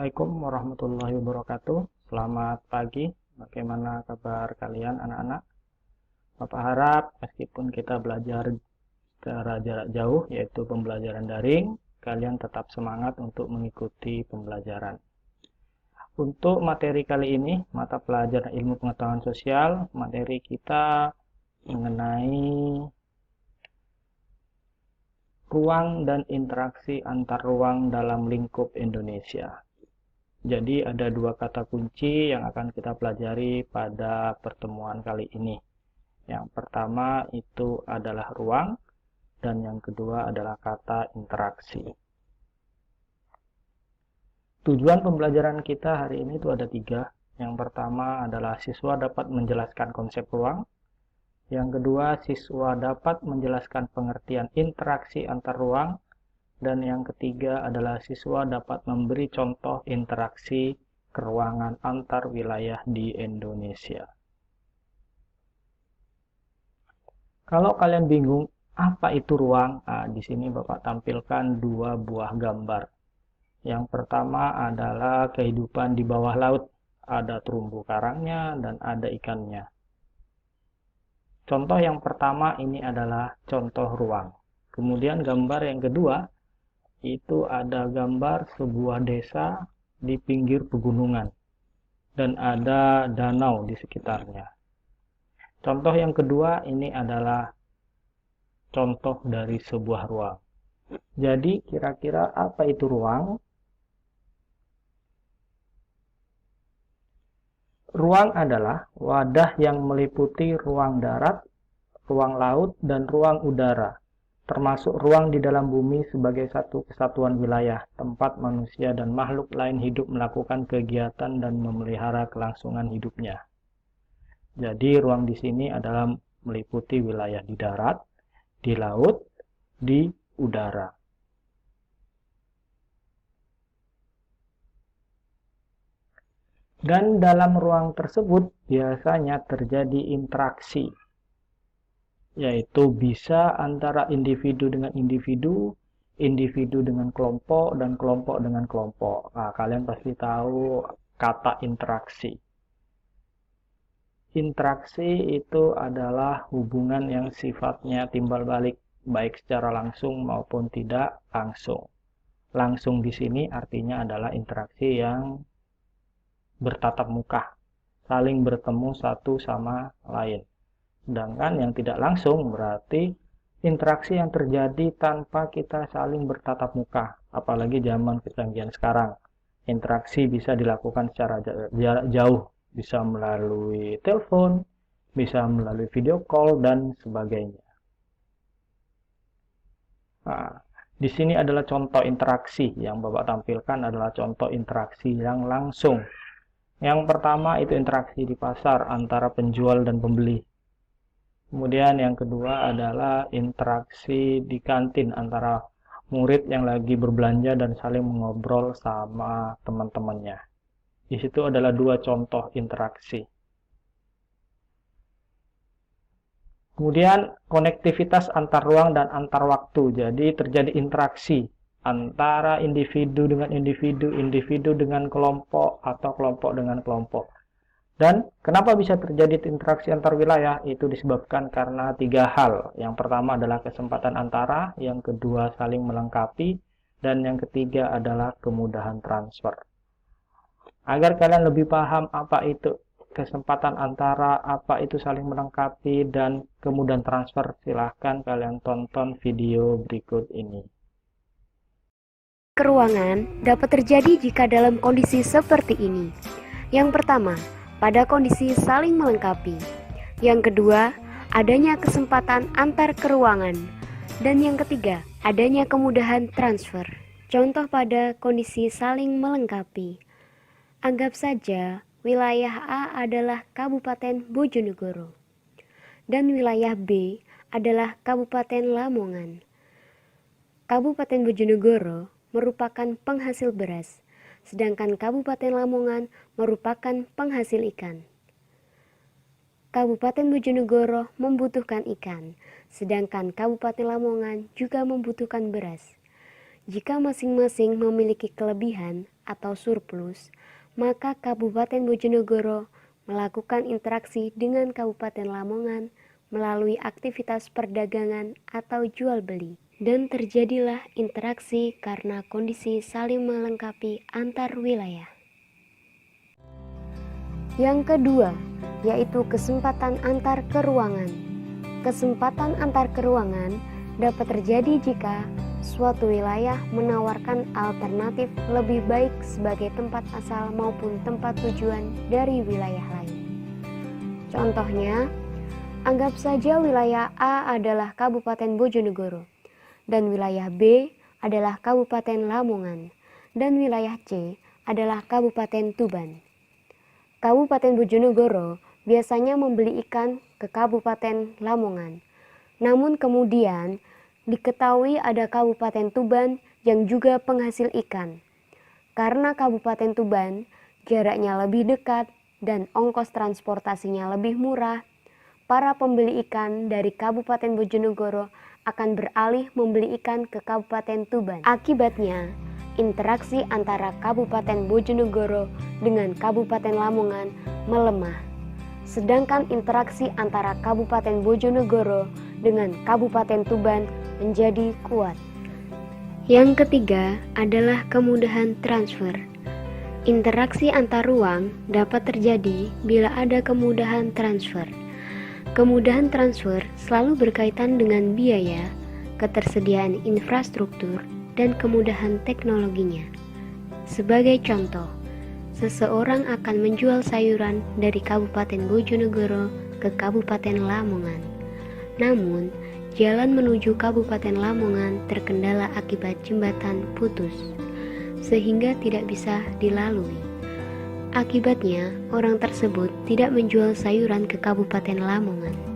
Assalamualaikum warahmatullahi wabarakatuh. Selamat pagi. Bagaimana kabar kalian anak-anak? Bapak harap meskipun kita belajar secara jarak jauh, yaitu pembelajaran daring, kalian tetap semangat untuk mengikuti pembelajaran. Untuk materi kali ini, mata pelajaran ilmu pengetahuan sosial, materi kita mengenai ruang dan interaksi antar ruang dalam lingkup Indonesia. Jadi ada dua kata kunci yang akan kita pelajari pada pertemuan kali ini. Yang pertama itu adalah ruang dan yang kedua adalah kata interaksi. Tujuan pembelajaran kita hari ini itu ada tiga. Yang pertama adalah siswa dapat menjelaskan konsep ruang. Yang kedua, siswa dapat menjelaskan pengertian interaksi antar ruang. Dan yang ketiga adalah siswa dapat memberi contoh interaksi keruangan antar wilayah di Indonesia. Kalau kalian bingung apa itu ruang, di sini Bapak tampilkan dua buah gambar. Yang pertama adalah kehidupan di bawah laut, ada terumbu karangnya dan ada ikannya. Contoh yang pertama ini adalah contoh ruang. Kemudian gambar yang kedua itu ada gambar sebuah desa di pinggir pegunungan dan ada danau di sekitarnya. Contoh yang kedua ini adalah contoh dari sebuah ruang. Jadi kira-kira apa itu ruang? Ruang adalah wadah yang meliputi ruang darat, ruang laut, dan ruang udara, termasuk ruang di dalam bumi sebagai satu kesatuan wilayah, tempat manusia dan makhluk lain hidup melakukan kegiatan dan memelihara kelangsungan hidupnya. Jadi ruang di sini adalah meliputi wilayah di darat, di laut, di udara. Dan dalam ruang tersebut biasanya terjadi interaksi, yaitu bisa antara individu dengan individu, individu dengan kelompok, dan kelompok dengan kelompok. Nah, kalian pasti tahu kata interaksi. Interaksi itu adalah hubungan yang sifatnya timbal balik, baik secara langsung maupun tidak langsung. Langsung di sini artinya adalah interaksi yang bertatap muka, saling bertemu satu sama lain. Sedangkan yang tidak langsung berarti interaksi yang terjadi tanpa kita saling bertatap muka. Apalagi zaman kecanggihan sekarang. Interaksi bisa dilakukan secara jarak jauh. Bisa melalui telepon, bisa melalui video call, dan sebagainya. Nah, di sini adalah contoh interaksi. Yang Bapak tampilkan adalah contoh interaksi yang langsung. Yang pertama itu interaksi di pasar antara penjual dan pembeli. Kemudian yang kedua adalah interaksi di kantin antara murid yang lagi berbelanja dan saling mengobrol sama teman-temannya. Di situ adalah dua contoh interaksi. Kemudian konektivitas antar ruang dan antar waktu. Jadi terjadi interaksi antara individu dengan individu, individu dengan kelompok, atau kelompok dengan kelompok. Dan kenapa bisa terjadi interaksi antar wilayah? Itu disebabkan karena tiga hal. Yang pertama adalah kesempatan antara, yang kedua saling melengkapi, dan yang ketiga adalah kemudahan transfer. Agar kalian lebih paham apa itu kesempatan antara, apa itu saling melengkapi, dan kemudahan transfer, silahkan kalian tonton video berikut ini. Keruangan dapat terjadi jika dalam kondisi seperti ini. Yang pertama, pada kondisi saling melengkapi. Yang kedua, adanya kesempatan antar keruangan. Dan yang ketiga, adanya kemudahan transfer. Contoh pada kondisi saling melengkapi. Anggap saja wilayah A adalah Kabupaten Bojonegoro dan wilayah B adalah Kabupaten Lamongan. Kabupaten Bojonegoro merupakan penghasil beras, sedangkan Kabupaten Lamongan merupakan penghasil ikan. Kabupaten Bojonegoro membutuhkan ikan, sedangkan Kabupaten Lamongan juga membutuhkan beras. Jika masing-masing memiliki kelebihan atau surplus, maka Kabupaten Bojonegoro melakukan interaksi dengan Kabupaten Lamongan melalui aktivitas perdagangan atau jual beli. Dan terjadilah interaksi karena kondisi saling melengkapi antar wilayah. Yang kedua, yaitu kesempatan antar keruangan. Kesempatan antar keruangan dapat terjadi jika suatu wilayah menawarkan alternatif lebih baik sebagai tempat asal maupun tempat tujuan dari wilayah lain. Contohnya, anggap saja wilayah A adalah Kabupaten Bojonegoro, dan wilayah B adalah Kabupaten Lamongan, dan wilayah C adalah Kabupaten Tuban. Kabupaten Bojonegoro biasanya membeli ikan ke Kabupaten Lamongan, namun kemudian diketahui ada Kabupaten Tuban yang juga penghasil ikan. Karena Kabupaten Tuban jaraknya lebih dekat dan ongkos transportasinya lebih murah, para pembeli ikan dari Kabupaten Bojonegoro akan beralih membeli ikan ke Kabupaten Tuban. Akibatnya, interaksi antara Kabupaten Bojonegoro dengan Kabupaten Lamongan melemah, sedangkan interaksi antara Kabupaten Bojonegoro dengan Kabupaten Tuban menjadi kuat. Yang ketiga adalah kemudahan transfer. Interaksi antar ruang dapat terjadi bila ada kemudahan transfer. Kemudahan transfer selalu berkaitan dengan biaya, ketersediaan infrastruktur, dan kemudahan teknologinya. Sebagai contoh, seseorang akan menjual sayuran dari Kabupaten Bojonegoro ke Kabupaten Lamongan. Namun, jalan menuju Kabupaten Lamongan terkendala akibat jembatan putus, sehingga tidak bisa dilalui. Akibatnya, orang tersebut tidak menjual sayuran ke Kabupaten Lamongan.